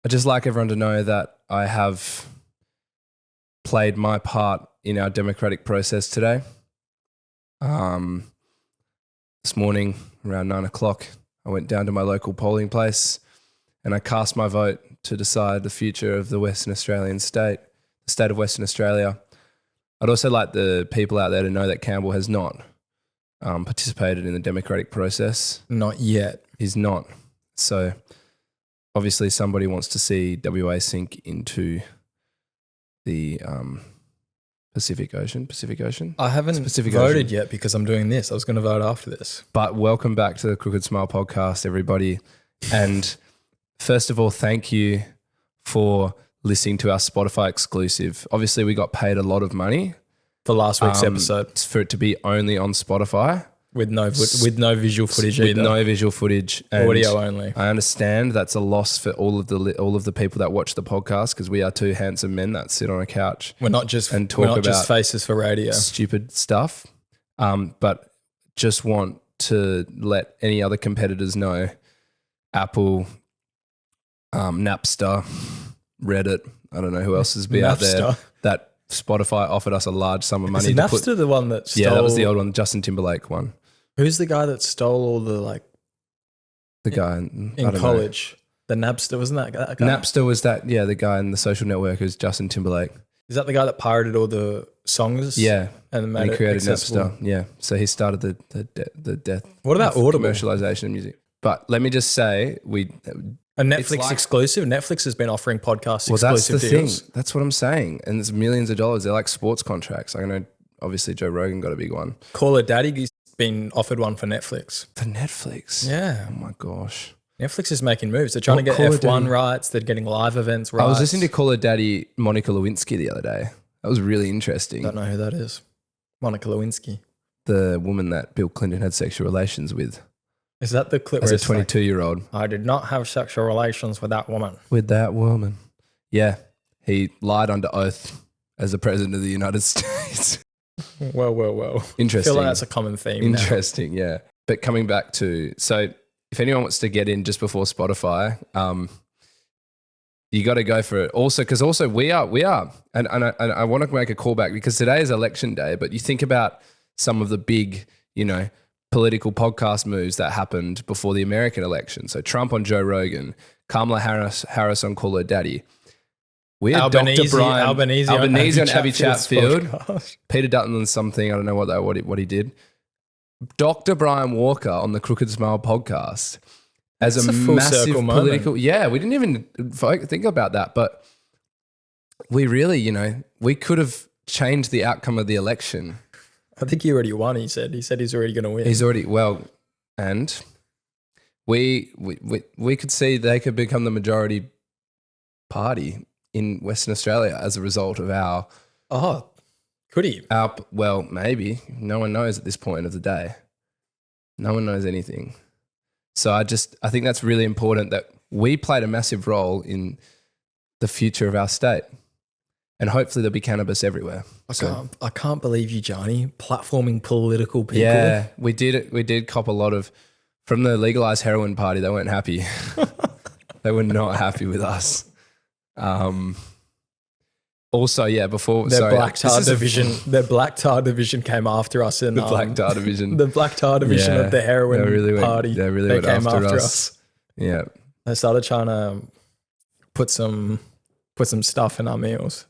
I'd just like everyone to know that I have played my part in our democratic process today. This morning around 9 o'clock, I went down to my local polling place and I cast my vote to decide the future of the Western Australian state, the state of Western Australia. I'd also like the people out there to know that Campbell has not participated in the democratic process. Not yet. He's not. So obviously somebody wants to see WA sink into the Pacific Ocean. I haven't voted yet because I'm doing this. I was going to vote after this. But welcome back to the Crooked Smile podcast, everybody. And first of all, thank you for listening to our Spotify exclusive. Obviously, we got paid a lot of money for last week's episode for it to be only on Spotify. With no visual footage either. With no visual footage. And audio only. I understand that's a loss for all of the people that watch the podcast because we are two handsome men that sit on a couch. We're not just faces for radio. Stupid stuff. But just want to let any other competitors know, Apple, Napster, Reddit, I don't know who else has been out there, that Spotify offered us a large sum of money. Is Napster the one that stole? Yeah, that was the old one, Justin Timberlake one. Who's the guy that stole all the guy in college? The Napster, wasn't that guy? Napster was that, yeah, the guy in the social network who's Justin Timberlake. Is that the guy that pirated all the songs? Yeah. And made he created accessible? Napster. Yeah. So he started the death. What about Audible? Commercialization of music. But let me just say, a Netflix exclusive? Netflix has been offering podcast exclusive that's the deals. thing. That's what I'm saying. And it's millions of dollars. They're like sports contracts. I know, obviously, Joe Rogan got a big one. Call It Daddy's been offered one for Netflix. For Netflix? Yeah. Oh, my gosh. Netflix is making moves. They're trying to get F1 rights. They're getting live events rights. I was listening to Call Her Daddy Monica Lewinsky the other day. That was really interesting. Don't know who that is. Monica Lewinsky. The woman that Bill Clinton had sexual relations with. Is that the clip as where a 22-year-old? I did not have sexual relations with that woman. With that woman. Yeah. He lied under oath as the president of the United States. Well. Interesting. I feel like that's a common theme. Interesting, now. Yeah. But coming back to, so if anyone wants to get in just before Spotify, you got to go for it. Also, because also we are, and I want to make a callback because today is election day, but you think about some of the big, political podcast moves that happened before the American election. So Trump on Joe Rogan, Kamala Harris on Call Her Daddy. We had Dr. Brian Albanese on Abby Chatfield, Peter Dutton on something. I don't know what he did. Dr. Brian Walker on the Crooked Smile podcast as a massive political. Moment. Yeah, we didn't even think about that, but we really, we could have changed the outcome of the election. I think he already won. He said he's already going to win. He's already and we could see they could become the majority party in Western Australia as a result of our. Oh, could he? Maybe. No one knows at this point of the day. No one knows anything. So I think that's really important that we played a massive role in the future of our state. And hopefully there'll be cannabis everywhere. I can't believe you, Johnny, platforming political people. Yeah, we did. We did cop a lot of, from the legalized heroin party, they weren't happy. They were not happy with us. Also, yeah, before their black tar division came after us in the black tar division. The black tar division of the heroin party. They really came after us. Yeah, they started trying to put some stuff in our meals.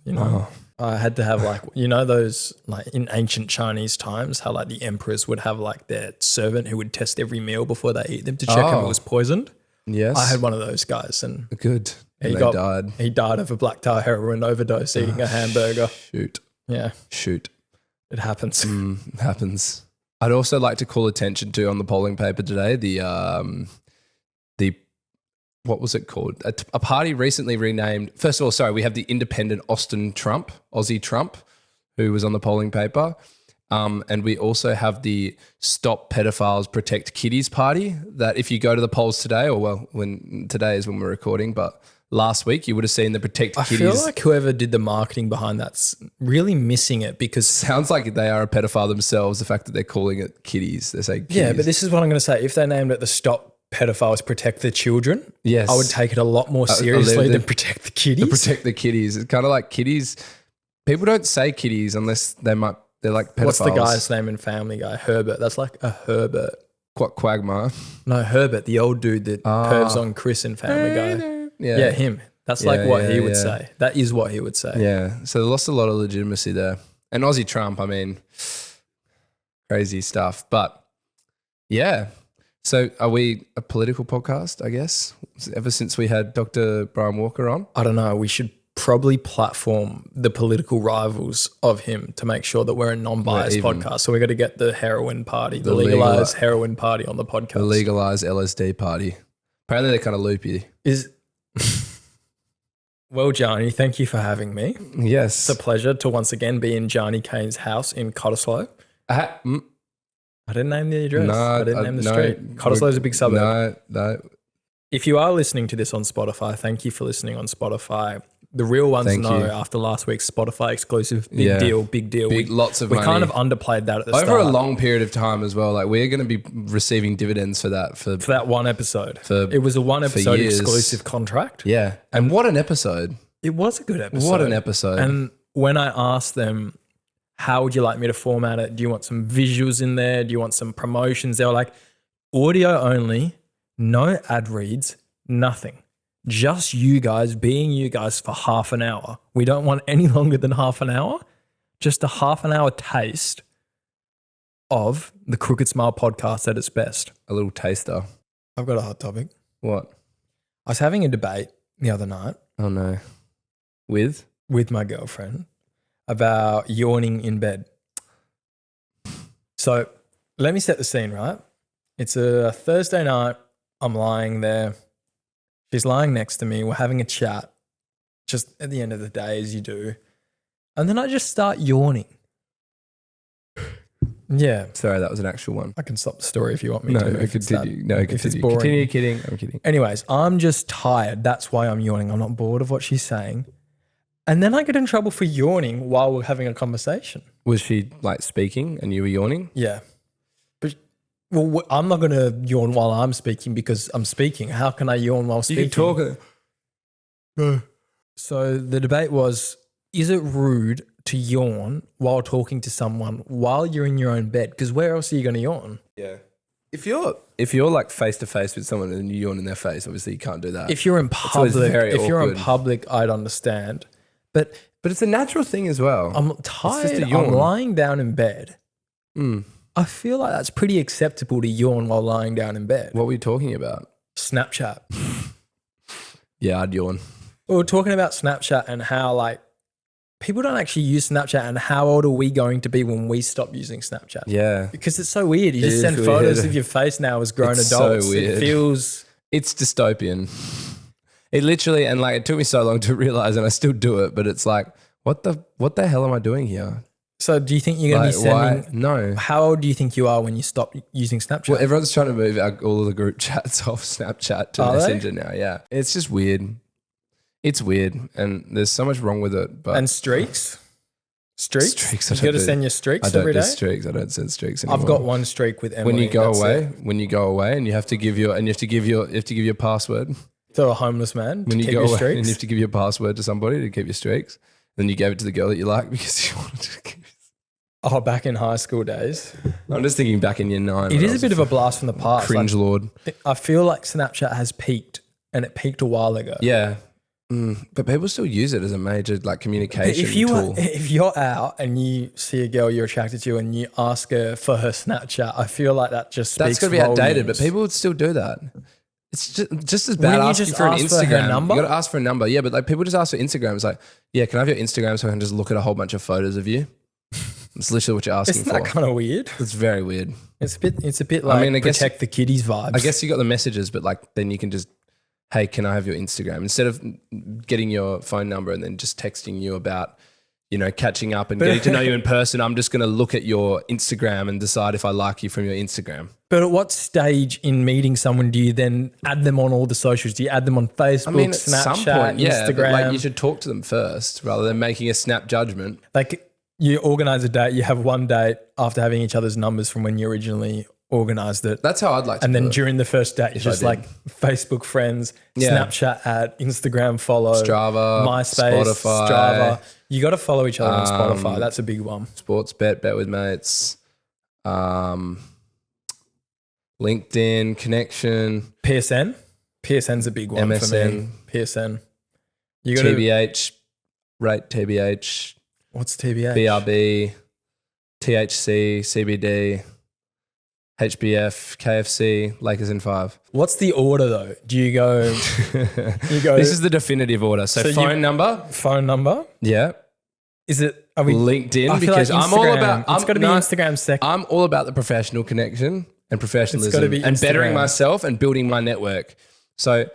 I had to have those in ancient Chinese times, how the emperors would have their servant who would test every meal before they eat them to check if it was poisoned. Yes, I had one of those guys, and good. He died. He died of a black tar heroin overdose eating a hamburger. Shoot. Yeah. Shoot. It happens. It happens. I'd also like to call attention to on the polling paper today the what was it called? A party recently renamed. First of all, sorry, we have the independent Aussie Trump, who was on the polling paper. And we also have the Stop Pedophiles Protect Kiddies party that if you go to the polls today, when today is when we're recording, but last week you would have seen the Protect Kiddies. I feel like whoever did the marketing behind that's really missing it because... Sounds like they are a pedophile themselves, the fact that they're calling it kiddies. They say kiddies. Yeah, but this is what I'm going to say. If they named it the Stop pedophiles protect their children, Yes. I would take it a lot more seriously than protect the To kitties. protect the kitties. It's kind of like kitties. People don't say kitties unless they're like pedophiles. What's the guy's name in Family Guy? Herbert. That's like a Herbert. Quagmire. No, Herbert, the old dude that pervs on Chris in Family Guy. Yeah, him. That's like what he would say. That is what he would say. Yeah. So they lost a lot of legitimacy there. And Aussie Trump, I mean, crazy stuff. But yeah. So are we a political podcast, I guess? Ever since we had Dr. Brian Walker on? I don't know. We should probably platform the political rivals of him to make sure that we're a non-biased podcast. So we got to get the heroin party, the legalized heroin party on the podcast. The legalized LSD party. Apparently they're kind of loopy. Well, Johnny, thank you for having me. Yes. It's a pleasure to once again be in Johnny Kane's house in Cottesloe. I didn't name the address. I didn't name the street. Cottesloe is a big suburb. No. If you are listening to this on Spotify, thank you for listening on Spotify. The real ones after last week's Spotify exclusive. Big deal. Lots of money. We kind of underplayed that at the start. Over a long period of time as well. Like we're going to be receiving dividends for that. For that one episode. It was a one episode exclusive contract. Yeah. And what an episode. It was a good episode. What an episode. And when I asked them, how would you like me to format it? Do you want some visuals in there? Do you want some promotions? They were like, audio only, no ad reads, nothing. Just you guys being you guys for half an hour. We don't want any longer than half an hour. Just a half an hour taste of the Crooked Smile podcast at its best. A little taster. I've got a hot topic. What? I was having a debate the other night. Oh no. With my girlfriend about yawning in bed. So let me set the scene, right? It's a Thursday night. I'm lying there. She's lying next to me. We're having a chat just at the end of the day, as you do. And then I just start yawning. Yeah. Sorry, that was an actual one. I can stop the story if you want me to. No, continue. If it's boring. Continue kidding. I'm kidding. Anyways, I'm just tired. That's why I'm yawning. I'm not bored of what she's saying. And then I get in trouble for yawning while we're having a conversation. Was she like speaking and you were yawning? Yeah. Well, I'm not going to yawn while I'm speaking because I'm speaking. How can I yawn while speaking? You can talk. No. So the debate was, is it rude to yawn while talking to someone while you're in your own bed? Because where else are you going to yawn? Yeah. If you're like face to face with someone and you yawn in their face, obviously you can't do that. If you're in public, I'd understand. But it's a natural thing as well. I'm tired. I'm lying down in bed. I feel like that's pretty acceptable to yawn while lying down in bed. What were you talking about? Snapchat. Yeah, I'd yawn. We were talking about Snapchat and how like people don't actually use Snapchat, and how old are we going to be when we stop using Snapchat? Yeah. Because it's so weird. You just send photos of your face now as grown adults. So weird. It's dystopian. It literally, and like it took me so long to realize, and I still do it, but it's like, what the hell am I doing here? So do you think you're going to be sending? Why? No. How old do you think you are when you stop using Snapchat? Well, everyone's trying to move all of the group chats off Snapchat to Messenger now. Yeah. It's just weird. It's weird. And there's so much wrong with it. But and streaks? Streaks. You got to send your streaks every day? I don't send streaks anymore. I've got one streak with Emily. When you go away and you have to give your password. To a homeless man when to you keep go your away streaks? and you have to give your password to somebody to keep your streaks. Then you gave it to the girl that you like because you wanted to keep. Oh, back in high school days. I'm just thinking back in year 9. It is a bit of a blast from the past. Cringe lord. I feel like Snapchat has peaked, and it peaked a while ago. Yeah. But people still use it as a major like communication tool. If you're out and you see a girl you're attracted to and you ask her for her Snapchat, I feel like that just speaks That's going to be outdated, but people would still do that. It's just as bad asking for an Instagram number. You got to ask for a number. Yeah, but like people just ask for Instagram. It's like, yeah, can I have your Instagram so I can just look at a whole bunch of photos of you? It's literally what you're asking for. Isn't that kind of weird? It's very weird. It's a bit like protect the kiddies vibes. I guess you got the messages, but like then you can just, hey, can I have your Instagram? Instead of getting your phone number and then just texting you about, catching up and getting to know you in person, I'm just going to look at your Instagram and decide if I like you from your Instagram. But at what stage in meeting someone do you then add them on all the socials? Do you add them on Facebook, Snapchat, Instagram? But like you should talk to them first rather than making a snap judgment. Like you organize a date, you have one date after having each other's numbers from when you originally organized it. That's how I'd like to And do then it. during the first date, just I did. like Facebook friends, Yeah. Snapchat ad, Instagram follow, Strava, MySpace, Spotify. Strava. You got to follow each other on Spotify. That's a big one. Sports bet with mates. LinkedIn connection. PSN's a big one for me. MSN. PSN. You got to. TBH, rate TBH, What's TBH? BRB, THC, CBD, HBF, KFC, Lakers in 5. What's the order though? Do you go? You go. This is the definitive order. So phone number. Phone number. Yeah. Is it? Are we? LinkedIn, I feel because like I'm all Instagram. about. It's got to be Instagram second. I'm all about the professional connection and professionalism gotta be and bettering Instagram. myself and building my network. So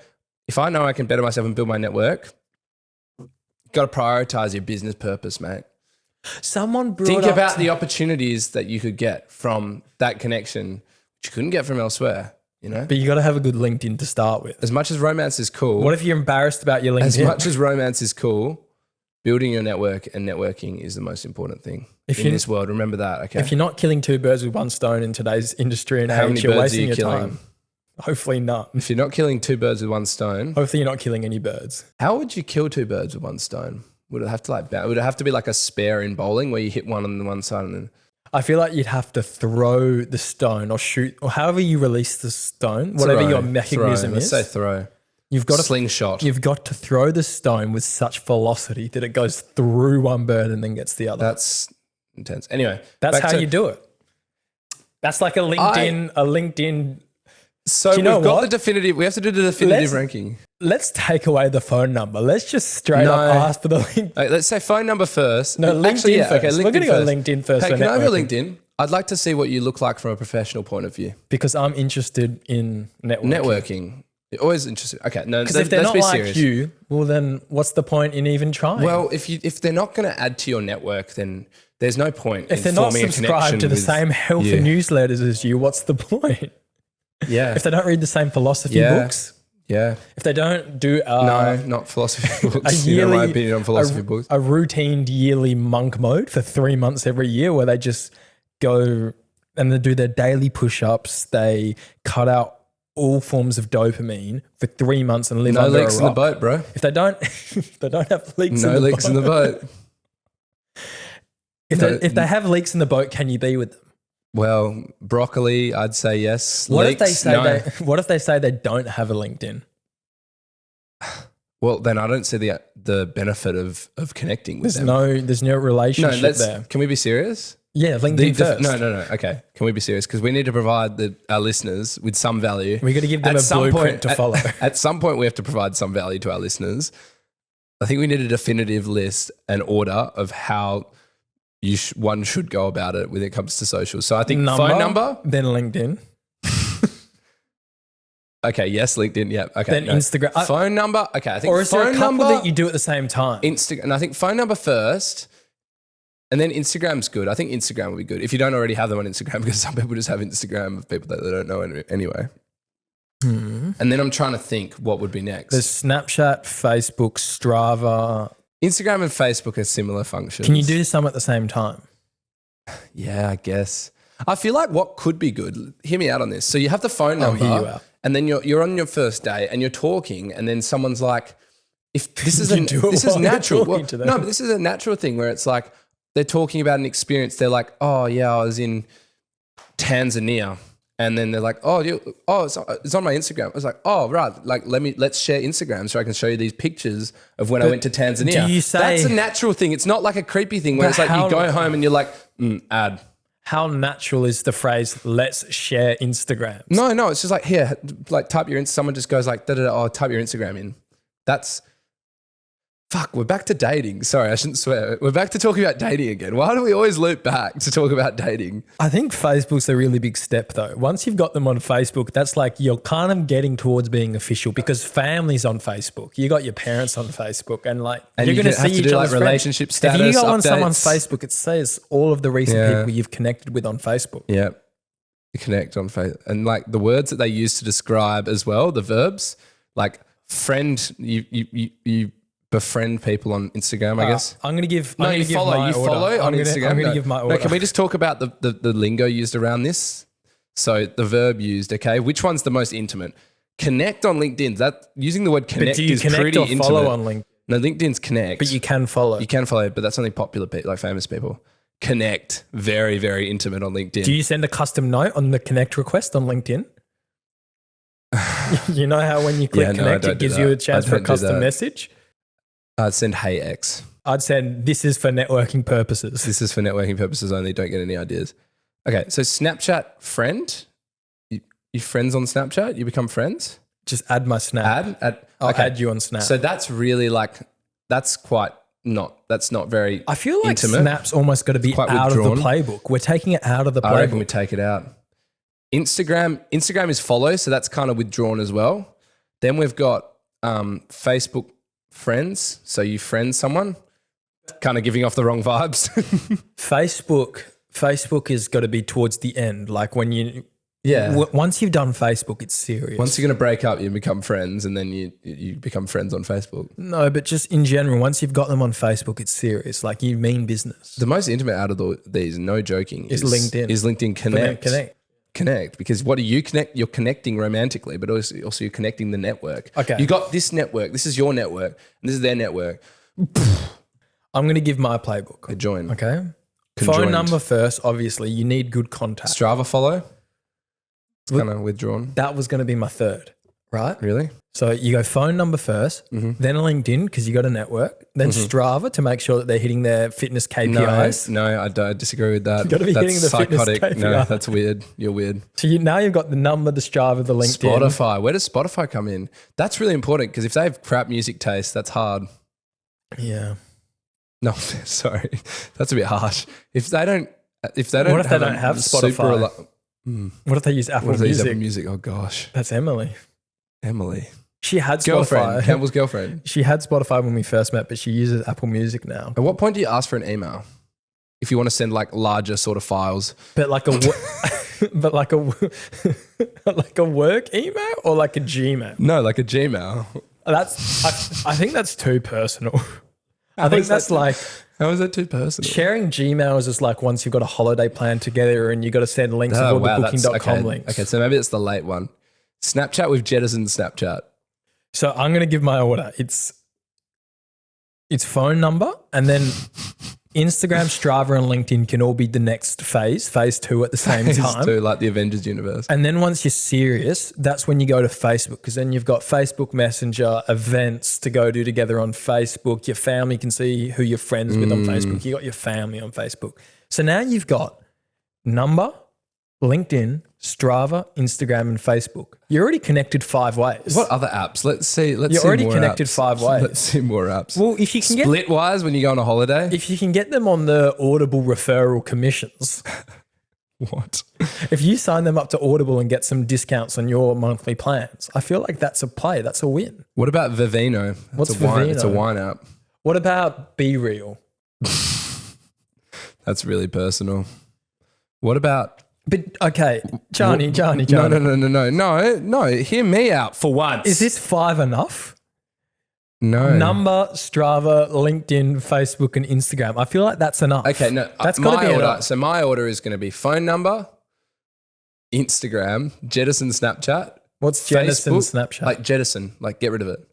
if I know I can better myself and build my network, got to prioritize your business purpose, mate. Someone brought Think up about the opportunities that you could get from that connection, which you couldn't get from elsewhere. You know, But you got to have a good LinkedIn to start with. as much as romance is cool, What if you're embarrassed about your LinkedIn? as much as romance is cool, building your network and networking is the most important thing in this world. Remember that, okay? If you're not killing two birds with one stone in today's industry and How many age, you're birds are wasting you your killing? time. Hopefully not. If you're not killing two birds with one stone, Hopefully you're not killing any birds. how would you kill two birds with one stone? Would it have to would it have to be like a spare in bowling where you hit one on the one side and then I feel like you'd have to throw the stone or shoot or however you release the stone, whatever your mechanism Let's is. say throw. You've got to Slingshot. You've got to throw the stone with such velocity that it goes through one bird and then gets the other. That's intense. Anyway, That's back how to- you do it. That's like a LinkedIn. So you know we've got what? the definitive. We have to do the definitive Let's- ranking. Let's take away the phone number. Let's just straight No. up ask for the link. Let's say phone number first. No, LinkedIn Actually, yeah, first. okay, We're going to LinkedIn go first. LinkedIn first. Hey, for can I have your networking. LinkedIn? I'd like to see what you look like from a professional point of view. Because I'm interested in networking. Networking. You're always interested. Okay, no, Because if they're let's not be like serious. you, well then what's the point in even trying? Well, if they're not going to add to your network, then there's no point if in they're not forming a connection subscribed to the with same health you. and newsletters as you, what's the point? Yeah. If they don't read the same philosophy Yeah. books, Yeah. if they don't do No, not philosophy a books. You know yearly, my opinion on philosophy books. a routine yearly monk mode for 3 months every year where they just go and they do their daily push-ups, they cut out all forms of dopamine for 3 months and live No under leaks a in the rock. boat, bro. If they don't, if they don't have leaks No in the leaks boat, in the boat. if they have leaks in the boat, can you be with them? Well, broccoli, I'd say yes. What leaks, if they say no. what if they say they don't have a LinkedIn? Well, then I don't see the benefit of connecting with There's them. there's no relationship there. Can we be serious? Yeah, LinkedIn first. No. Okay, can we be serious? Because we need to provide our listeners with some value. We got to give them At a some blueprint point- to follow. At some point, we have to provide some value to our listeners. I think we need a definitive list and order of how one should go about it when it comes to social. So I think phone number, then LinkedIn, okay, yes, LinkedIn, yeah, okay, then Instagram. phone number, okay, I think Or is there phone a couple number, that you do at the same time? Instagram, and I think phone number first, and then Instagram's good. I think Instagram would be good if you don't already have them on Instagram, because some people just have Instagram of people that they don't know anyway. And then I'm trying to think what would be next. There's Snapchat, Facebook, Strava. Instagram and Facebook are similar functions. Can you do some at the same time? Yeah, I guess. I feel like what could be good, hear me out on this. So you have the phone number hear you out. and then you're on your first date and you're talking and then someone's like, if this is You do it this is while you're natural. talking to them. No, but this is a natural thing where it's like they're talking about an experience. They're like, oh yeah, I was in Tanzania. And then they're like, it's on my Instagram. I was like, oh, right. Like, let's share Instagram so I can show you these pictures of when I went to Tanzania. do you say- That's a natural thing. It's not like a creepy thing where But it's like how- you go home and you're like, ad. How natural is the phrase, let's share Instagrams? No, it's just like, here, like type your, someone just goes like, type your Instagram in. That's, fuck, we're back to dating. Sorry, I shouldn't swear. We're back to talking about dating again. Why do we always loop back to talk about dating? I think Facebook's a really big step though. Once you've got them on Facebook, that's like you're kind of getting towards being official because family's on Facebook. You got your parents on Facebook and like And you're you going to have see to each do, like, other's friends. relationship If status you go on someone's updates. Facebook, it says all of the recent Yeah. people you've connected with on Facebook. Yeah. You connect on Facebook. And like the words that they use to describe as well, the verbs, like friend, you befriend people on Instagram, I guess. I'm going to give. No, I'm gonna you give follow. my You order. follow on I'm gonna, Instagram. I'm going No. to give my No, order. can we just talk about the lingo used around this? So the verb used, okay, which one's the most intimate? Connect on LinkedIn. That using the word But connect do you is connect pretty or intimate. follow on LinkedIn? No, LinkedIn's connect. But you can follow. You can follow, but that's only popular people, like famous people. Connect, very, very intimate on LinkedIn. Do you send a custom note on the connect request on LinkedIn? You know how when you click connect, it gives you a chance for a custom message? I'd send hey X. I'd send this is for networking purposes. This is for networking purposes only. Don't get any ideas. Okay, so Snapchat friend. You friends on Snapchat? You become friends? Just add my Snap. I'll add you on Snap. So that's really like, that's not very I feel like intimate. Snap's almost got to be out withdrawn. of the playbook. We're taking it out of the I reckon we playbook. take it out. Instagram is follow, so that's kind of withdrawn as well. Then we've got Facebook friends. So you friend someone, kind of giving off the wrong vibes. Facebook has got to be towards the end. Like when you, once you've done Facebook, it's serious. Once you're going to break up, you become friends, and then you become friends on Facebook. No, but just in general, once you've got them on Facebook, it's serious. Like you mean business. The most intimate out of these, no joking, is LinkedIn. Is LinkedIn Connect. Because what do you connect? You're connecting romantically, but also you're connecting the network. Okay. You got this network. This is your network, and this is their network. I'm going to give my playbook. They join. Okay. Conjoined. Phone number first. Obviously, you need good contact. Strava follow. It's kind of withdrawn. That was going to be my third, right? Really? So you go phone number first, then LinkedIn because you got a network, then Strava to make sure that they're hitting their fitness KPIs. No, I disagree with that. You gotta be that's hitting the fitness psychotic. No, KPI. that's weird. You're weird. So now you've got the number, the Strava, the LinkedIn. Spotify. Where does Spotify come in? That's really important because if they have crap music taste, that's hard. Yeah. No, sorry, that's a bit harsh. If they don't What if they don't have Spotify? What if they use Apple Music? Oh gosh, That's Emily. She had girlfriend, Spotify. Campbell's girlfriend. She had Spotify when we first met, but she uses Apple Music now. At what point do you ask for an email if you want to send like larger sort of files? But like a like a work email or like a Gmail? No, like a Gmail. I think that's too personal. I think that's like, how is that too personal? Sharing Gmails is like once you've got a holiday plan together and you got to send links of all the booking.com links. Okay, so maybe it's the late one. Snapchat, we've jettisoned Snapchat. So I'm going to give my order. It's phone number, and then Instagram, Strava, and LinkedIn can all be the next phase 2 at the same time. Phase 2, like the Avengers universe. And then once you're serious, that's when you go to Facebook, because then you've got Facebook Messenger, events to go do together on Facebook. Your family can see who you're friends with on Facebook. You got your family on Facebook. So now you've got number, LinkedIn, Strava, Instagram, and Facebook. You're already connected 5 ways. What other apps? Let's see. You're already connected 5 ways. Let's see more apps. Well, if you can Splitwise when you go on a holiday. if you can get them on the Audible referral commissions, What? if you sign them up to Audible and get some discounts on your monthly plans, I feel like that's a play. That's a win. What about Vivino? What's Vivino? It's a Vivino? wine app. What about Be Real? That's really personal. What about? But okay, Johnny. No. Hear me out for once. Is this 5 enough? No. Number, Strava, LinkedIn, Facebook, and Instagram. I feel like that's enough. Okay, no. That's got to my be order. enough. So my order is going to be phone number, Instagram, jettison Snapchat. What's jettison Snapchat? Like jettison, like get rid of it.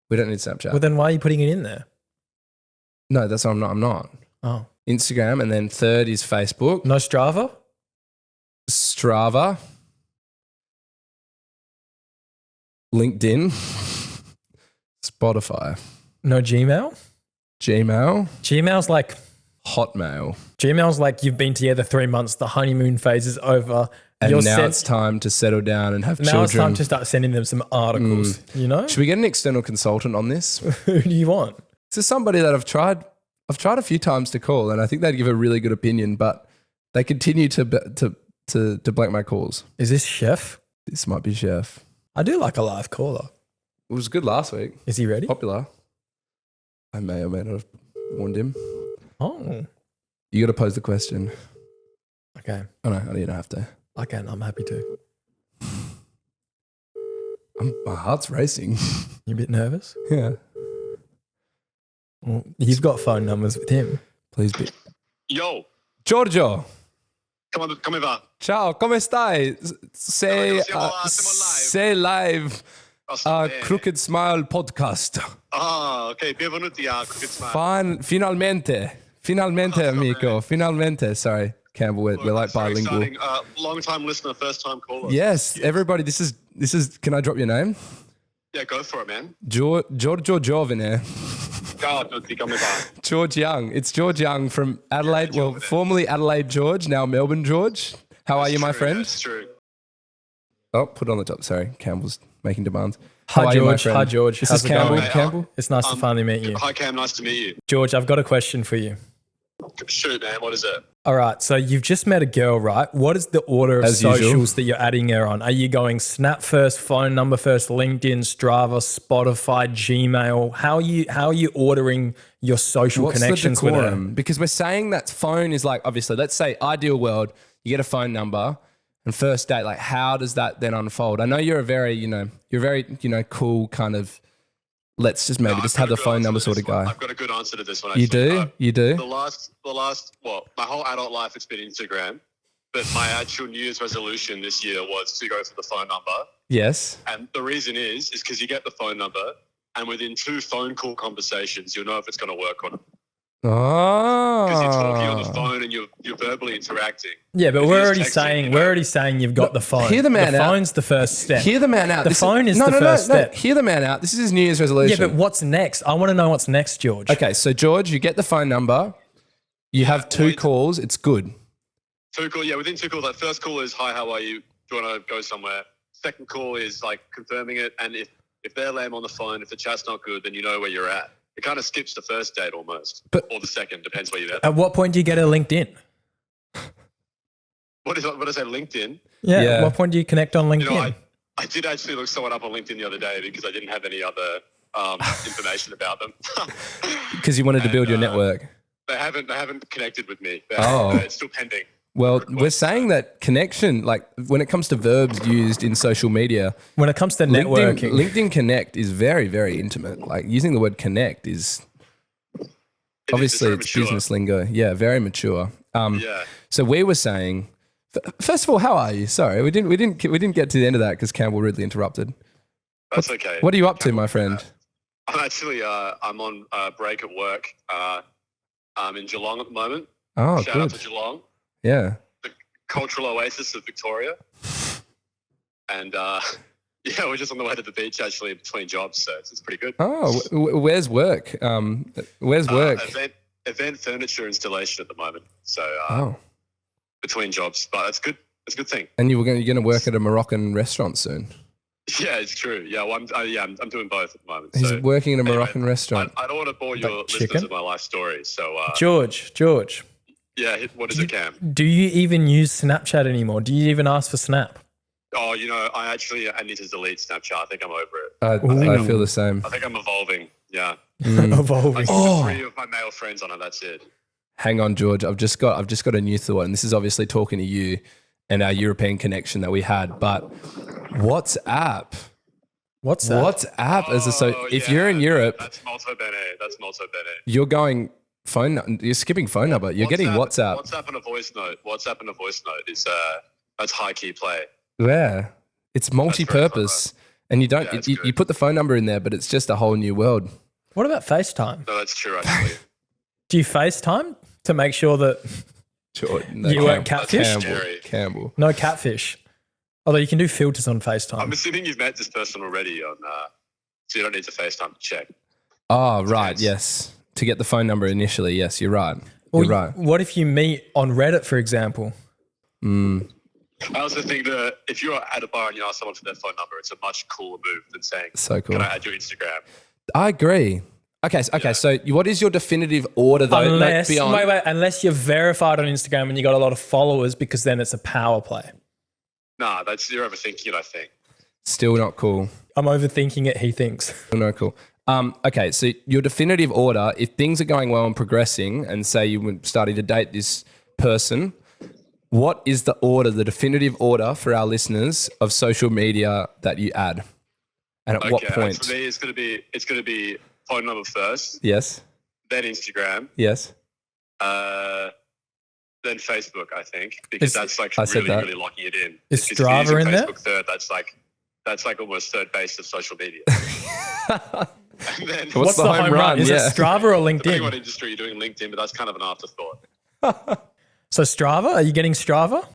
We don't need Snapchat. Well, then why are you putting it in there? No, that's what I'm not. Oh, Instagram, and then third is Facebook. no Strava? Strava, LinkedIn, Spotify, No Gmail? Gmail, Gmail's like you've been together 3 months, the honeymoon phase is over. and now it's time to settle down and have now children. it's time to start sending them some articles, you know? Should we get an external consultant on this? Who do you want? This is somebody that I've tried a few times to call, and I think they'd give a really good opinion, but they continue to blank my calls. Is this Chef? This might be Chef. I do like a live caller. It was good last week. Is he ready? Popular. I may or may not have warned him. Oh, You got to pose the question. okay. Oh no, you don't have to. I can. I'm happy to. My heart's racing. You a bit nervous? Yeah. Well, you've got phone numbers with him. Please be. Yo. Giorgio. Come va? Ciao, come stai? Sei, Siamo live. sei live Oh, sto a bene. Crooked Smile podcast. Ok, benvenuti a Crooked Smile. Finalmente, Oh, amico. man. Finalmente. Sorry, Campbell. We're Look, like that's very bilingual. exciting. Long time listener, first time caller. Yes, everybody. This is. Can I drop your name? Yeah, go for it, man. Giorgio Giovine. Ciao a tutti, come va? George Young. It's George Young from Adelaide. Yeah, Well, Giovine. formerly Adelaide George, now Melbourne George. How are you, my friend? That's true. Oh, put it on the top. Sorry, Campbell's making demands. Hi, How are you, my George. friend? Hi, George. This How's is it Campbell. going? Hey, Campbell. It's nice to finally meet you. Hi, Cam. Nice to meet you. George, I've got a question for you. Shoot, man. What is it? All right. So you've just met a girl, right? What is the order of As usual. socials that you're adding her on? Are you going Snap first, phone number first, LinkedIn, Strava, Spotify, Gmail? How are you ordering your social What's connections the with her? decorum? Because we're saying that phone is like, obviously, let's say ideal world, you get a phone number and first date, like how does that then unfold? I know you're a very, cool kind of, let's just maybe No, just I've have got the a good phone answer number to sort this of one. guy. I've got a good answer to this one. You Actually. do? You do? My whole adult life, it's been Instagram. But my actual New Year's resolution this year was to go for the phone number. Yes. And the reason is because you get the phone number, and within 2 phone call conversations, you'll know if it's going to work or not. Oh. Because you're talking on the phone and you're verbally interacting. Yeah, but If we're you're already just texting, saying you know. we're already saying you've got the phone. hear the man the out. phone's the first step. Hear the man out. The phone is the first step. Hear the man out. This is his New Year's Yeah, resolution. but what's next? I want to know what's next, George. Okay, so George, you get the phone number. You have 2 wait. calls. It's good. 2 calls, yeah, within 2 calls. That first call is, hi, how are you? Do you want to go somewhere? Second call is like confirming it. And if they're lame on the phone, if the chat's not good, then you know where you're at. It kind of skips the first date almost. But- or the second, depends where you're at. At what point do you get a LinkedIn? What is that, LinkedIn? Yeah. Yeah. At what point do you connect on LinkedIn? You know, I did actually look someone up on LinkedIn the other day because I didn't have any other information about them. Because you wanted to build your network. They haven't connected with me. It's still pending. Well, we're saying that connection, like when it comes to verbs used in social media, when it comes to networking, LinkedIn Connect is very, very intimate. Like using the word connect is obviously very it's mature. business lingo. Yeah, very mature. Yeah. So we were saying, first of all, how are you? Sorry, we didn't get to the end of that because Campbell rudely interrupted. That's okay. What are you up to, my friend? I'm actually I'm on break at work. I'm in Geelong at the moment. Oh, Shout out good. to Geelong, Yeah. the cultural oasis of Victoria. And yeah, we're just on the way to the beach actually between jobs, so it's pretty good. Oh, where's work? Where's work? Event furniture installation at the moment. So Oh, between jobs, but it's good. It's a good thing. and you're going to work at a Moroccan restaurant soon. Yeah, it's true. Yeah, well, I'm doing both at the moment. He's So working in a anyway, Moroccan restaurant. I don't want to bore your Like listeners chicken? with my life story. So George, yeah, what is it, Cam? do you even use Snapchat anymore? Do you even ask for Snap? Oh, I need to delete Snapchat. I think I'm over it. I feel the same. I think I'm evolving. Yeah. Evolving. Oh. 3 of my male friends on it. That's it. Hang on, George. I've just got a new thought, and this is obviously talking to you and our European connection that we had. But WhatsApp. What's that? WhatsApp if yeah, you're in Europe, that's molto bene. you're going you're skipping phone number. You're getting WhatsApp. WhatsApp and a voice note. WhatsApp and a voice note is that's high key play. Yeah, it's multi-purpose, and you don't Yeah, it's you good. put the phone number in there, but it's just a whole new world. What about FaceTime? No, that's true actually. Do you FaceTime to make sure that Jordan, You weren't catfish? Campbell. no catfish? Although you can do filters on I'm FaceTime. assuming you've met this person already on, so you don't need to FaceTime to check. Oh, right. Yes. Yes. To get the phone number initially. Yes, you're right. Well, You're right. What if you meet on Reddit, for example? I also think that if you're at a bar and you ask someone for their phone number, it's a much cooler move than saying, So cool. "Can I add your Instagram?" I agree. Okay. So what is your definitive order though? Unless beyond, unless you're verified on Instagram and you got a lot of followers, because then it's a power play. Nah, you're overthinking it. I think. Still not cool. I'm overthinking it. He thinks. Still not cool. Okay. So your definitive order, if things are going well and progressing, and say you were starting to date this person, what is the order, the definitive order for our listeners of social media that you add, and at what point? For me, it's gonna be phone number first, Yes. then Instagram, Yes. then Facebook, I think, because that's like I said really, that. really locking it in. Is If you're Strava using in there? Facebook third, that's like almost third base of social media. And then What's the home run? Is Yeah. it Strava or depending what LinkedIn? industry you're doing LinkedIn, but that's kind of an afterthought. So Strava, are you getting Strava?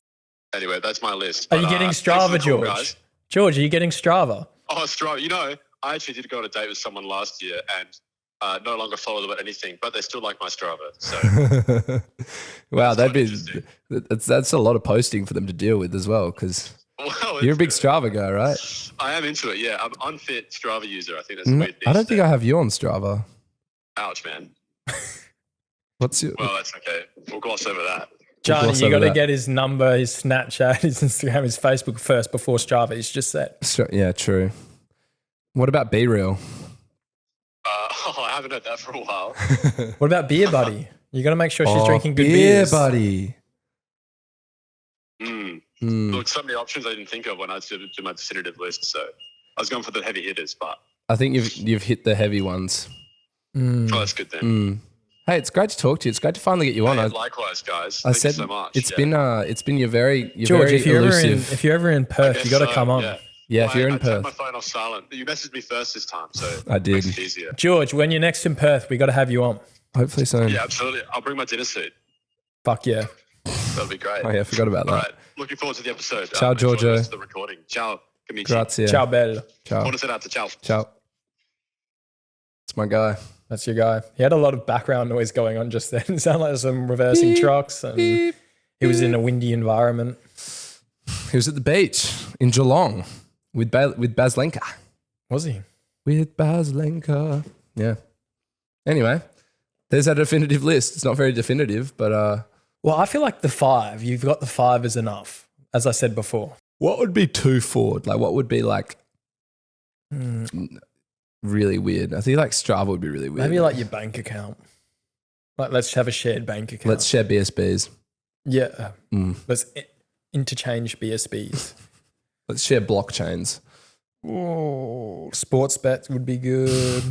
Anyway, that's my list. Are But, you getting thanks for the Strava, call, George? guys. George, are you getting Strava? Oh, Strava. You know, I actually did go on a date with someone last year and no longer follow them at anything, but they still like my Strava. So Wow, That's that'd be interesting. that's a lot of posting for them to deal with as well. Because well, you're a big it's- Strava guy, right? I am into it. Yeah, I'm unfit Strava user. I think that's a weird I don't think I have you on Strava. Ouch, man. What's your? Well, that's okay. We'll gloss over that. Johnny, gloss you over got to that. get his number, his Snapchat, his Instagram, his Facebook first before Strava. He's just said. Yeah, true. What about Be Real? I haven't heard that for a while. What about Beer Buddy? You got to make sure she's Oh, drinking good beer, beers. buddy. Mm. Mm. Look, so many options I didn't think of when I did my definitive list. So I was going for the heavy hitters, but I think you've hit the heavy ones. Mm. oh, that's good then. Mm. Hey, it's great to talk to you. It's great to finally get you on. Hey, I likewise, guys. I Thank said you so much. it's Yeah. been your very George, very if you're elusive. if you're ever in Perth, Guess you got to so, come on. Yeah, Yeah, if you're in I turned Perth. my phone off silent. You messaged me first this time, so I did. Makes it easier. George, when you're next in Perth, we got to have you on. Hopefully soon. Yeah, absolutely. I'll bring my dinner suit. Fuck yeah. That'll be great. Oh yeah, I forgot about that. All right. Looking forward to the episode. Ciao, Enjoy the Giorgio. rest of the recording. Ciao. Amici. Grazie. Ciao, bello. Ciao. Buona serata. Ciao. Ciao. It's my guy. That's your guy. He had a lot of background noise going on just then. It sounded like some reversing trucks. And he was in a windy environment. He was at the beach in Geelong with Baslenka. Was he? With Baslenka. Yeah. Anyway, there's our definitive list. It's not very definitive, but Well, I feel like you've got the 5 is enough, as I said before. what would be too forward? Like, what would be like really weird? I think like Strava would be really weird. Maybe like your bank account. Like, let's have a shared bank account. Let's share BSBs. Yeah. Mm. Let's interchange BSBs. Let's share blockchains. Oh, sports bets would be good.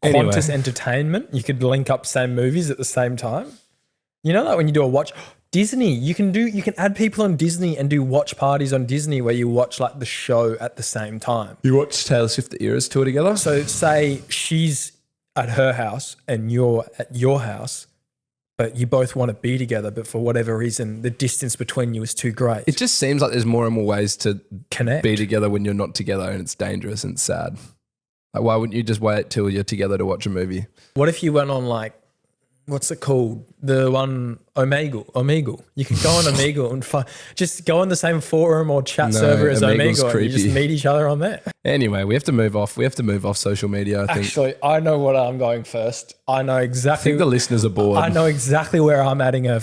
Anyway. Qantas Entertainment. You could link up same movies at the same time. You know, like when you do a watch Disney, you can add people on Disney and do watch parties on Disney where you watch like the show at the same time. You watch Taylor Swift the Eras tour together? So say she's at her house and you're at your house, but you both want to be together, but for whatever reason, the distance between you is too great. It just seems like there's more and more ways to Connect. be together when you're not together, and it's dangerous and sad. Like, why wouldn't you just wait till you're together to watch a movie? What if you went on like, what's it called? The one Omegle. You could go on Omegle and just go on the same forum or chat No, server as Omegle's Omegle and you just creepy. meet each other on there. Anyway, we have to move off. We have to move off social media. I think. Actually, I know what I'm going first. I know I exactly. think the listeners are bored. I know exactly where I'm adding her.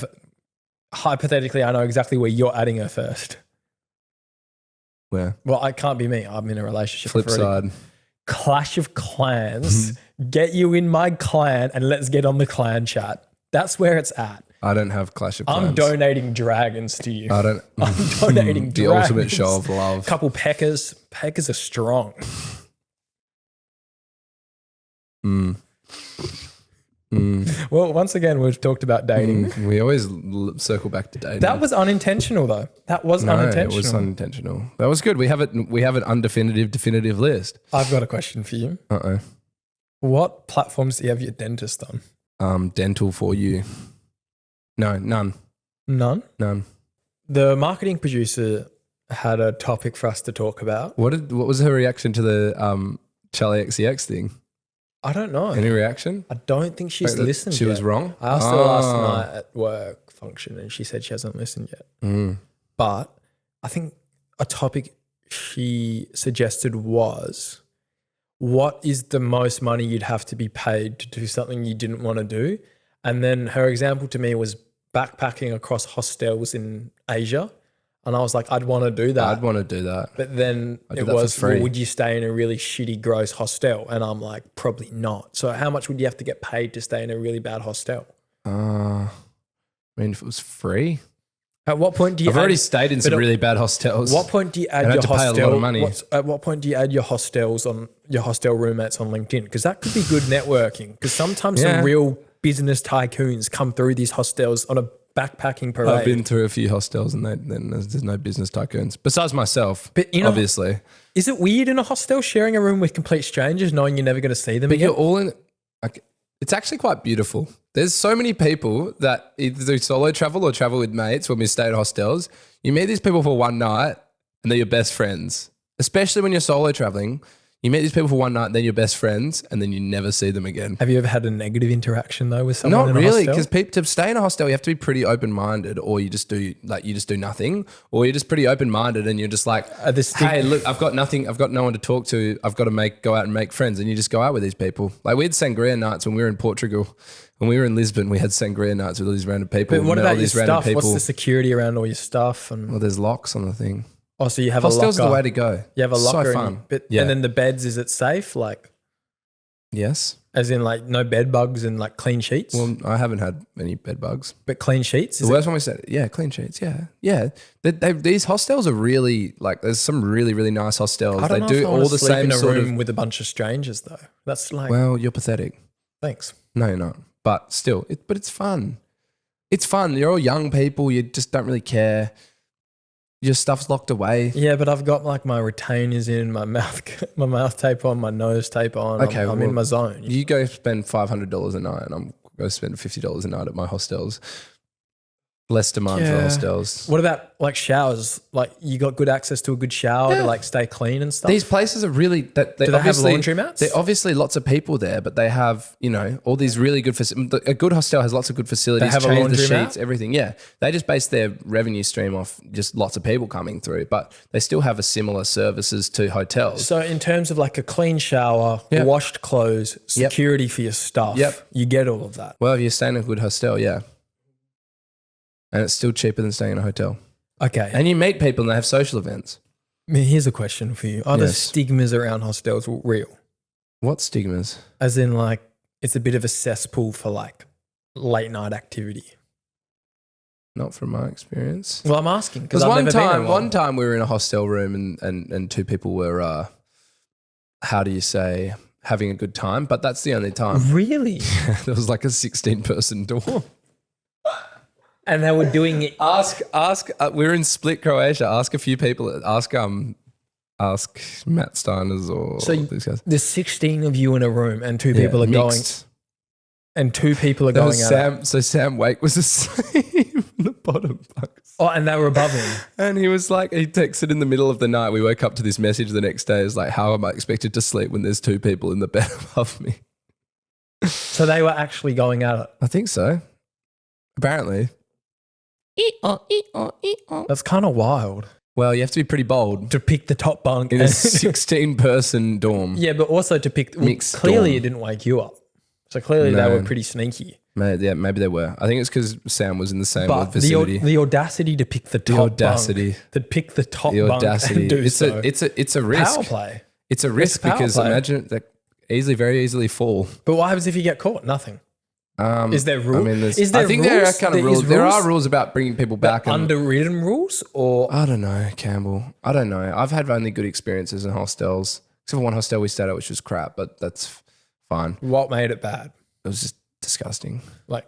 Hypothetically, I know exactly where you're adding her first. Where? Well, it can't be me. I'm in a relationship. Flip already. side. Clash of Clans. Get you in my clan and let's get on the clan chat. That's where it's at. I don't have Clash of Clans. I'm donating dragons to you. I don't. I'm donating the dragons. ultimate show of love. Couple peckers. Peckers are strong. Mm. Mm. Well, once again, we've talked about dating. We always circle back to dating. That was unintentional, though. That was no, unintentional. it was unintentional. That was good. We have it. We have an undefinitive, definitive list. I've got a question for you. What platforms do you have your dentist on? Dental for you. No, none. None. None. The marketing producer had a topic for us to talk about. What was her reaction to the Charlie XCX thing? I don't know. Any reaction? I don't think she's Like that listened She yet. was wrong? I asked her last night at work function and she said she hasn't listened yet. Mm. But I think a topic she suggested was, what is the most money you'd have to be paid to do something you didn't want to do? And then her example to me was backpacking across hostels in Asia. And I was like, I'd want to do that. I'd want to do that. But then I do it that for was, free. well, would you stay in a really shitty, gross hostel? And I'm like, probably not. So how much would you have to get paid to stay in a really bad hostel? I mean, if it was free. At what point do you I've already stayed in some but at- really bad hostels. What point do you add And I your had to pay a hostel? lot of money. At what point do you add your hostels on your hostel roommates on LinkedIn? Because that could be good networking. Because sometimes Yeah. some real business tycoons come through these hostels on a backpacking parade. I've been through a few hostels and then there's no business tycoons besides myself, But obviously. Is it weird in a hostel sharing a room with complete strangers, knowing you're never going to see them But again? you're all in. Like, it's actually quite beautiful. There's so many people that either do solo travel or travel with mates when we stay at hostels. You meet these people for one night and they're your best friends. Especially when you're solo traveling, you meet these people for one night, then you're best friends, and then you never see them again. Have you ever had a negative interaction though with someone? Not in a really, hostel? because to stay in a hostel, you have to be pretty open-minded, or you just do nothing, or you're just pretty open-minded and you're just like, hey, look, I've got nothing, I've got no one to talk to, I've got to go out and make friends, and you just go out with these people. Like we had sangria nights when we were in Portugal. When we were in Lisbon, we had sangria nights with all these random people. But what about your stuff? People. What's the security around all your stuff? And Well, there's locks on the thing. oh, so you have Hostel's a locker. the way to go. You have a So locker. fun. And then the beds, is it safe? Like, Yes. as in like no bed bugs and like clean sheets? Well, I haven't had any bed bugs. But clean sheets? The worst one we said, yeah, clean sheets. Yeah. These hostels are really like. There's some really really nice hostels. I don't They know if do I wanna all the sleep same in a sort room of. with a bunch of strangers though. That's like, Well, you're pathetic. thanks. No, you're not. But still, but it's fun. It's fun. You're all young people. You just don't really care. Your stuff's locked away. Yeah, but I've got like my retainers in, my mouth tape on, my nose tape on. Okay, I'm in my zone. You go spend $500 a night, and I'm going to spend $50 a night at my hostels. Less demand for Yeah. hostels. What about like showers? Like you got good access to a good shower to like stay clean and stuff? These places are really that they Do they have obviously laundromats? There are obviously lots of people there, but they have all these really good. A good hostel has lots of good facilities. have a change the laundromat? sheets, everything. Yeah, they just base their revenue stream off just lots of people coming through, but they still have a similar services to hotels. So in terms of like a clean shower, Yep. washed clothes, security for your stuff, Yep. you get all of that. Well, if you're staying in a good hostel, yeah, and it's still cheaper than staying in a hotel, Okay. and you meet people and they have social events. I mean, here's a question for you. Are the Yes. stigmas around hostels real? What stigmas? As in like it's a bit of a cesspool for like late night activity. Not from my experience. Well, I'm asking because Because I've never been in one time we were in a hostel room and two people were, how do you say, having a good time. But that's the only time. Really? There was like a 16-person dorm. And they were doing it. Ask. We're in Split, Croatia. Ask a few people. Ask Matt Steiners or So these guys. there's 16 of you in a room and two people are going. mixed. And two people are There going was out. Sam Wake was asleep in the bottom bunk. Oh, and they were above him. And he was like, he texted in the middle of the night. We woke up to this message the next day. It's like, how am I expected to sleep when there's two people in the bed above me? So they were actually going at it. I think so. Apparently. That's kind of wild Well, you have to be pretty bold to pick the top bunk. in a 16-person dorm. Yeah, but also to pick. Mixed clearly, dorm. it didn't wake you up. So clearly, they No. were pretty sneaky. Maybe they were. I think it's because Sam was in the same But vicinity. the audacity to pick the top audacity. bunk, to pick the top The bunk audacity. and do It's so. a risk. Power play. It's a risk power because play. imagine that very easily fall. But what happens if you get caught? Nothing. Is there rule? I mean, Is there I think there are rules? kind of There rules. is There rules? are rules about bringing people back. And Underwritten rules or I don't know, Campbell. I don't know. I've had only good experiences in hostels, except for one hostel we stayed at, which was crap, but that's fine. what made it bad? It was just disgusting. Like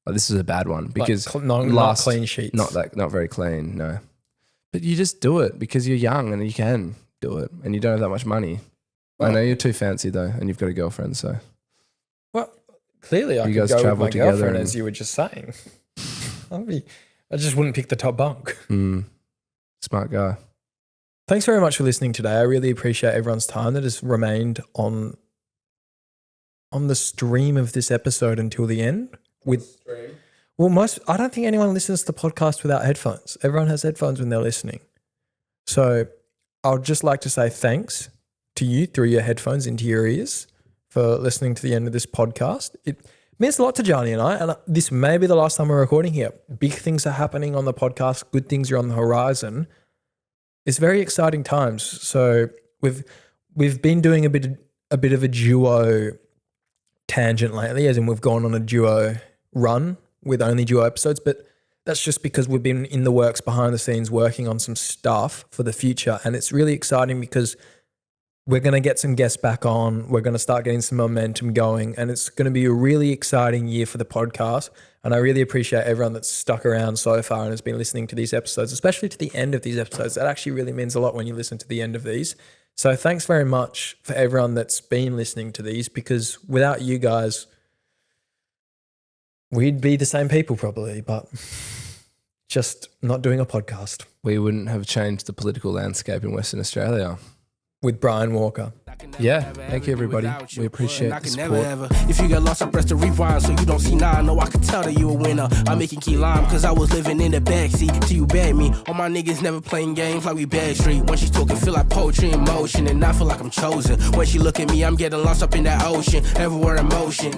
This is a bad one because not clean sheets. not very clean. No, but you just do it because you're young and you can do it, and you don't have that much money. I know you're too fancy though, and you've got a girlfriend, so Well, clearly I You could guys go with travel my together girlfriend, and- as you were just saying. I just wouldn't pick the top bunk. smart guy. Thanks very much for listening today. I really appreciate everyone's time that has remained on the stream of this episode until the end. I don't think anyone listens to the podcast without headphones. Everyone has headphones when they're listening. So I'd just like to say thanks to you through your headphones into your ears for listening to the end of this podcast. It means a lot to Johnny and I, and this may be the last time we're recording here. Big things are happening on the podcast. Good things are on the horizon. It's very exciting times. So we've been doing a bit of a duo tangent lately, as in we've gone on a duo run with only duo episodes, but that's just because we've been in the works behind the scenes working on some stuff for the future. And it's really exciting because we're going to get some guests back on. We're going to start getting some momentum going, and it's going to be a really exciting year for the podcast. And I really appreciate everyone that's stuck around so far and has been listening to these episodes, especially to the end of these episodes. That actually really means a lot when you listen to the end of these. So thanks very much for everyone that's been listening to these, because without you guys, we'd be the same people probably, but just not doing a podcast. We wouldn't have changed the political landscape in Western Australia. With Brian Walker. Yeah, thank you everybody. We appreciate the support. If you get lost, I press the rewind so you don't see now. I know I can tell that you a winner. I'm making key lime cause I was living in the backseat till you bag me. All my niggas never playing games like we bad street. When she's talking, feel like poetry in motion, and I feel like I'm chosen. When she look at me, I'm getting lost up in that ocean. Everywhere in motion.